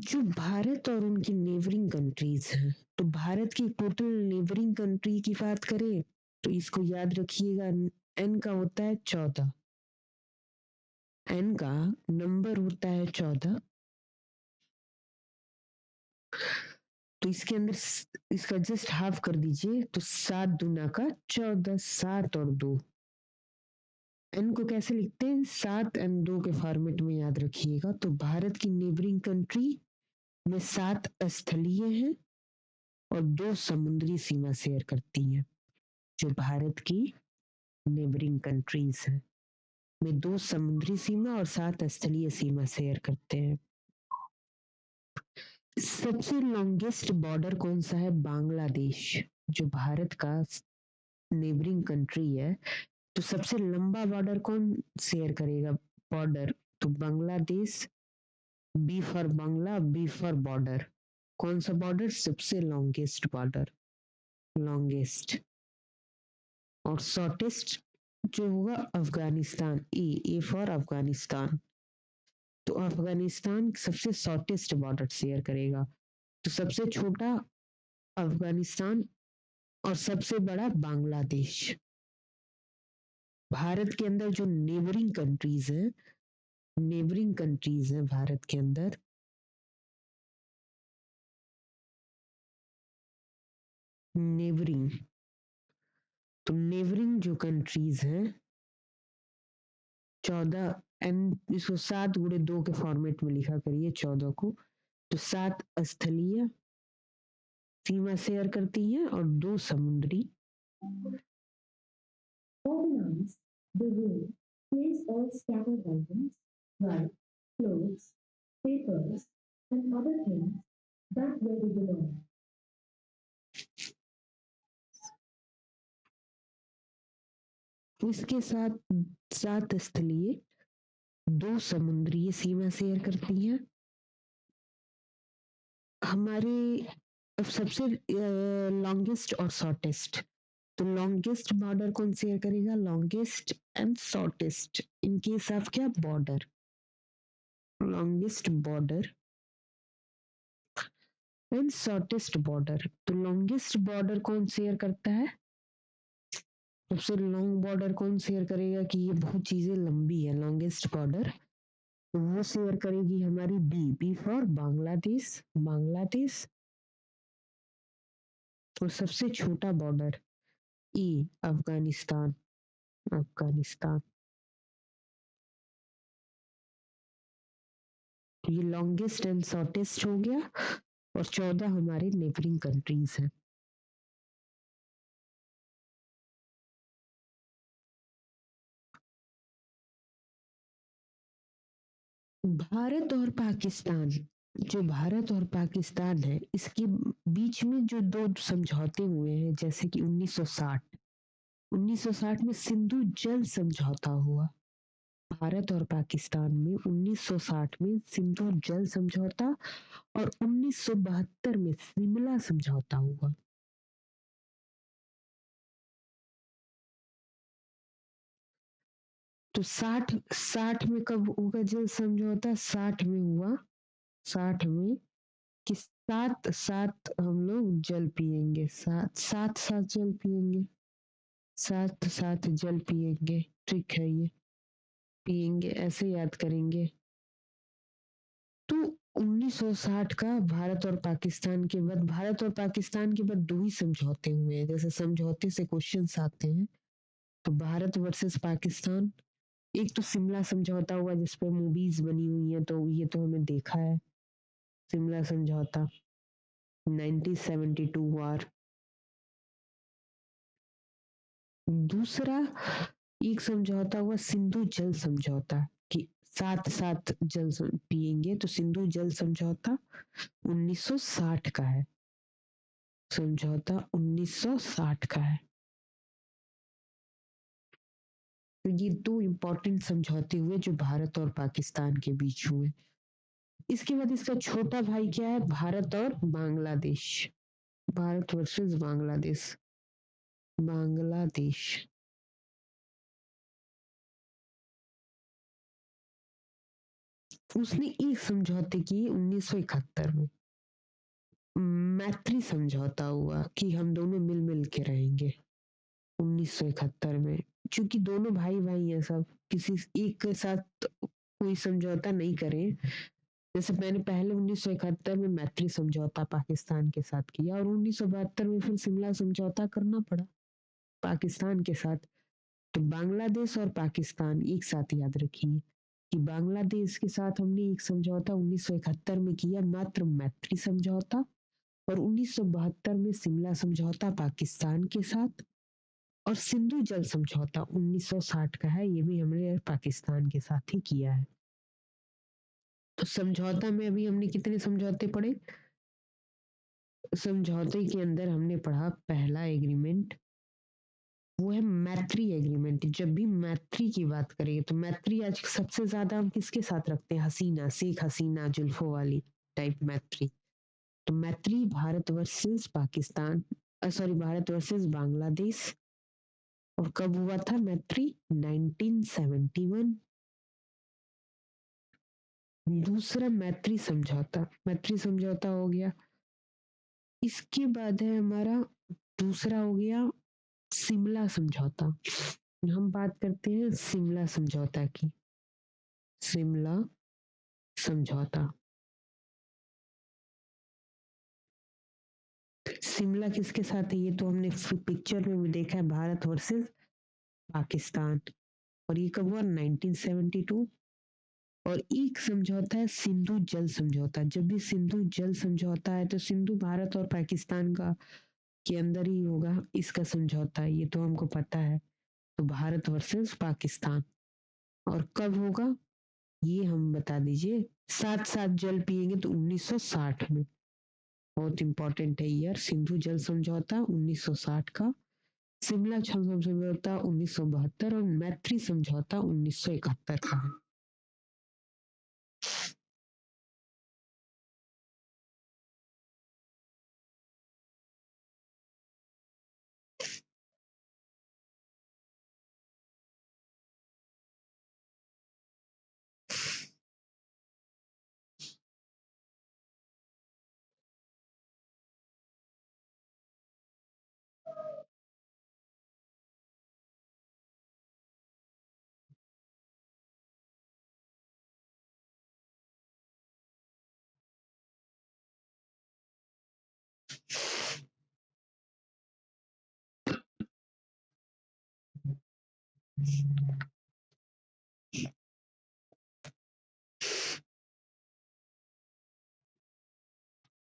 जो भारत और उनकी नेबरिंग कंट्रीज हैं, तो भारत की टोटल नेबरिंग कंट्री की बात करें तो इसको याद रखिएगा, एन का होता है 14, एन का नंबर होता है 14। तो इसके अंदर इसका जस्ट हाफ कर दीजिए तो 7 दूना का 14, 7 और 2। एन को कैसे लिखते हैं? 7 एंड 2 के फॉर्मेट में याद रखिएगा। तो भारत की नेबरिंग कंट्री में 7 स्थलीय हैं और 2 समुद्री सीमा शेयर करती हैं। जो भारत की नेबरिंग कंट्रीज हैं में 2 समुद्री सीमा और 7 स्थलीय सीमा शेयर करते हैं। सबसे लॉन्गेस्ट बॉर्डर कौन सा है? बांग्लादेश। जो भारत का नेबरिंग कंट्री है, तो सबसे लंबा बॉर्डर कौन शेयर करेगा? बॉर्डर तो Bangladesh. B for Bangla, B for border. कौन सा बॉर्डर? सबसे लॉन्गेस्ट बॉर्डर, लॉन्गेस्ट। और शॉर्टेस्ट जो होगा अफगानिस्तान, ए फॉर अफगानिस्तान। तो अफगानिस्तान सबसे शॉर्टेस्ट बॉर्डर शेयर करेगा। तो सबसे छोटा अफगानिस्तान और सबसे बड़ा बांग्लादेश। भारत के अंदर जो नेबरिंग कंट्रीज हैं, नेबरिंग कंट्रीज हैं भारत के अंदर, नेबरिंग, तो नेबरिंग जो कंट्रीज हैं 14, एंड इसको 7 गुणे 2 के फॉर्मेट में लिखा करिए 14 को। तो 7 स्थलीय सीमा शेयर करती हैं और 2 समुद्री। Organize the room. Place all scattered items like clothes, papers, and other things that where they belong. इसके साथ 7 स्थलीय, 2 समुद्रीय सीमा शेयर करती हैं। हमारे अब सबसे लॉन्गेस्ट और शॉर्टेस्ट, तो लॉन्गेस्ट बॉर्डर कौन शेयर करेगा? Longest and shortest in case of क्या? Border. Longest border and shortest border. तो लॉन्गेस्ट बॉर्डर कौन शेयर करता है? सबसे लॉन्ग बॉर्डर कौन शेयर करेगा कि ये बहुत चीजें लंबी है? लॉन्गेस्ट बॉर्डर तो वो शेयर करेगी हमारी बी फॉर बांग्लादेश, बांग्लादेश। और सबसे छोटा बॉर्डर ई, अफगानिस्तान, अफगानिस्तान। तो ये लॉन्गेस्ट एंड शॉर्टेस्ट हो गया और 14 हमारे नेबरिंग कंट्रीज हैं। भारत और पाकिस्तान, जो भारत और पाकिस्तान है इसके बीच में जो 2 समझौते हुए हैं, जैसे कि 1960 में सिंधु जल समझौता हुआ। भारत और पाकिस्तान में 1960 में सिंधु जल समझौता और 1972 में शिमला समझौता हुआ। तो 60 में कब होगा जल समझौता? 60 में हुआ, 60 में कि 7 7 हम लोग जल पिएंगे, 7 7 7 जल पिएंगे, 7 7 जल पिएंगे। ट्रिक है ये, पिएंगे ऐसे याद करेंगे। तो 1960 का भारत और पाकिस्तान के बाद, भारत और पाकिस्तान के बाद 2 ही समझौते हुए हैं। जैसे समझौते से क्वेश्चंस आते हैं, तो भारत वर्सेस पाकिस्तान, एक तो शिमला समझौता हुआ जिसपे मूवीज बनी हुई है, तो ये तो हमें देखा है, शिमला समझौता 1972 वार। दूसरा एक समझौता हुआ सिंधु जल समझौता कि 7 7 जल पिएंगे, तो सिंधु जल समझौता 1960 का है, समझौता 1960 का है। तो ये 2 इंपॉर्टेंट समझौते हुए जो भारत और पाकिस्तान के बीच हुए। इसके बाद इसका छोटा भाई क्या है? भारत और बांग्लादेश, भारत वर्सेस बांग्लादेश, बांग्लादेश। उसने एक समझौते किए 1971 में। मैत्री समझौता हुआ कि हम दोनों मिल-मिल के रहेंगे 1971 में। चूँकि दोनों भाई-भाई हैं सब, किसी एक के साथ कोई समझौता नहीं करें। जैसे मैंने पहले 1971 में मैत्री समझौता पाकिस्तान के साथ किया और 1972 में फिर शिमला समझौता करना पड़ा पाकिस्तान के साथ। तो बांग्लादेश और पाकिस्तान एक साथ याद रखिए कि बांग्लादेश के साथ हमने एक समझौता 1971 में किया, मात्र मैत्री समझौता, और 1972 में शिमला समझौता पाकिस्तान के साथ, और सिंधु जल समझौता 1960 का है, ये भी हमने पाकिस्तान के साथ ही किया है। तो समझौता में अभी हमने कितने समझौते पढ़े? समझौते के अंदर हमने पढ़ा पहला एग्रीमेंट, वो है मैत्री एग्रीमेंट। जब भी मैत्री की बात करें तो मैत्री आज सबसे ज्यादा हम किसके साथ रखते हैं? हसीना, शेख हसीना जुल्फों वाली टाइप मैत्री। तो मैत्री Bharat versus Pakistan, sorry Bharat versus Bangladesh. और कब हुआ था मैत्री? 1971। दूसरा मैत्री समझौता हो गया। इसके बाद है हमारा दूसरा हो गया शिमला समझौता। हम बात करते हैं शिमला समझौता की। शिमला समझौता, शिमला किसके साथ है? ये तो हमने पिक्चर में भी देखा है, भारत वर्सेस पाकिस्तान। और ये कब हुआ? 1972। और एक समझौता है सिंधु जल समझौता। जब भी सिंधु जल समझौता है तो सिंधु भारत और पाकिस्तान का के अंदर ही होगा इसका समझौता, ये तो हमको पता है। तो भारत वर्सेस पाकिस्तान। और कब होगा ये हम बता दीजिए। साथ साथ जल पिएंगे तो 1960 में। बहुत इंपॉर्टेंट है ईयर। सिंधु जल समझौता 1960 का, शिमला समझौता 1972 और मैत्री समझौता 1971 का है।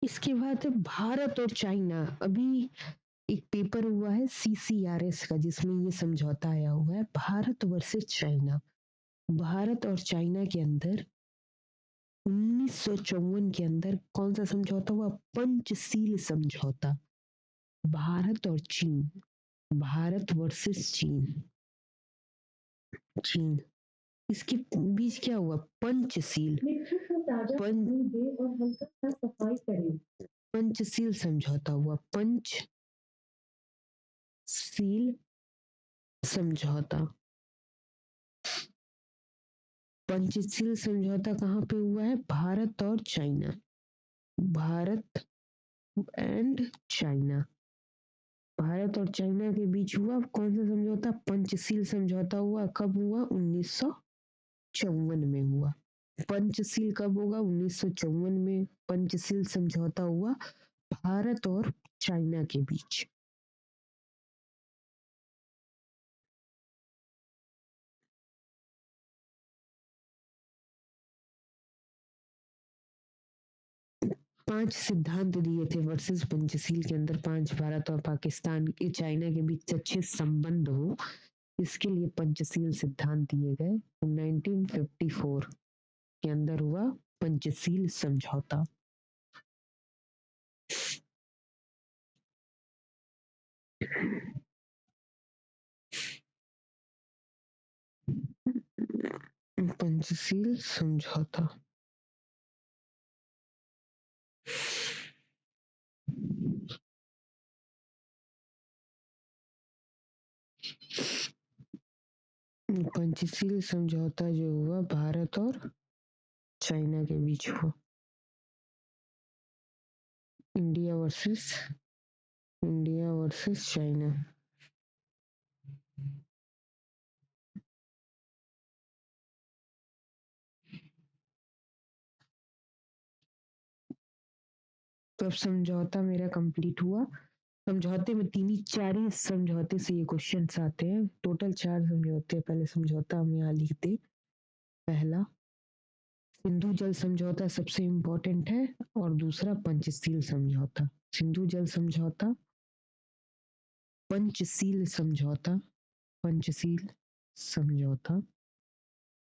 इसके बाद भारत और चाइना। अभी एक पेपर हुआ है CCRS का जिसमें ये समझौता आया हुआ है, भारत वर्सेस चाइना। भारत और चाइना के अंदर 1954 के अंदर कौन सा समझौता हुआ? पंचशील समझौता। भारत और चीन, भारत वर्सेस चीन, चीन, इसके बीच क्या हुआ? पंचशील। पंचशील समझौता हुआ, पंचशील समझौता। पंचशील समझौता कहाँ पे हुआ है? भारत और China, Bharat and China, Bharat और चाइना के बीच हुआ कौन सा समझौता? पंचशील समझौता हुआ। कब हुआ? 1954 में हुआ। पंचशील कब होगा? 1954 में पंचशील समझौता हुआ भारत और चाइना के बीच। पांच सिद्धांत दिए थे वर्सेस पंचशील के अंदर। पांच, भारत और पाकिस्तान के चाइना के बीच अच्छे संबंध हो, इसके लिए पंचशील सिद्धांत दिए गए। 1954 के अंदर हुआ पंचशील समझौता। पंचशील समझौता। पंचशील समझौता जो हुआ भारत और चाइना के बीच हुआ। India versus China. तो अब समझौता मेरा कंप्लीट हुआ। समझौते में तीन ही चार ही समझौते से ये क्वेश्चंस आते हैं। टोटल 4 समझौते। पहले समझौता हम यहाँ लिख दे। पहला सिंधु जल समझौता सबसे इम्पोर्टेंट है और दूसरा पंचशील समझौता। सिंधु जल समझौता, पंचशील समझौता, पंचशील समझौता।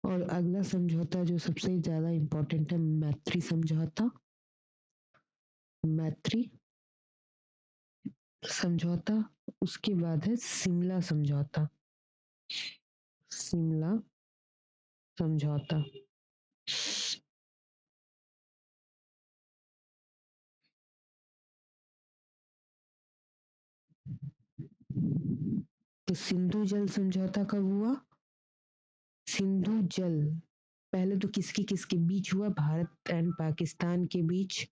और अगला समझौता जो सबसे ज्यादा इम्पोर्टेंट है, मैत्री समझौता। मैत्री समझौता। उसके बाद है शिमला समझौता। शिमला समझौता। तो सिंधु जल समझौता कब हुआ? सिंधु जल पहले तो किसके किसके बीच हुआ? भारत एंड पाकिस्तान के बीच।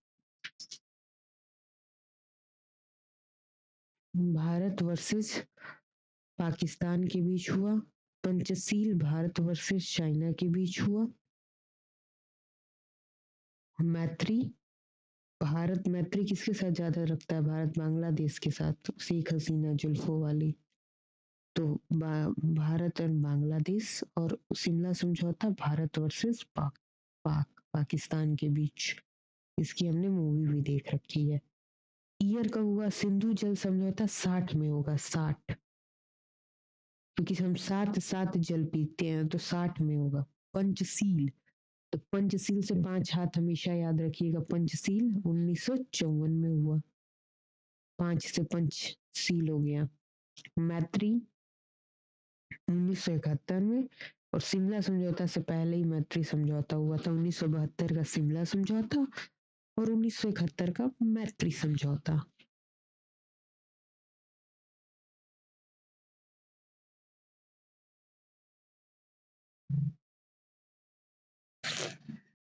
भारत वर्सेस पाकिस्तान के बीच हुआ। पंचशील भारत वर्सेस चाइना के बीच हुआ। मैत्री, भारत मैत्री किसके साथ ज्यादा रखता है? भारत बांग्लादेश के साथ, शेख हसीना जुल्फों वाली। तो भारत एंड बांग्लादेश। और शिमला समझौता भारत वर्सेस पाकिस्तान के बीच। इसकी हमने मूवी भी देख रखी है। ईयर कब हुआ? सिंधु जल समझौता 60 में होगा। 60, क्योंकि हम सात सात जल पीते हैं तो 60 में होगा। पंचशील, तो पंचशील से 5 हाथ हमेशा याद रखिएगा। पंचशील 1954 में हुआ। 5 से पंचशील हो गया। मैत्री 1971 में। और शिमला समझौता से पहले ही मैत्री समझौता हुआ था। 1972 का शिमला समझौता और 1971 का मैत्री समझौता।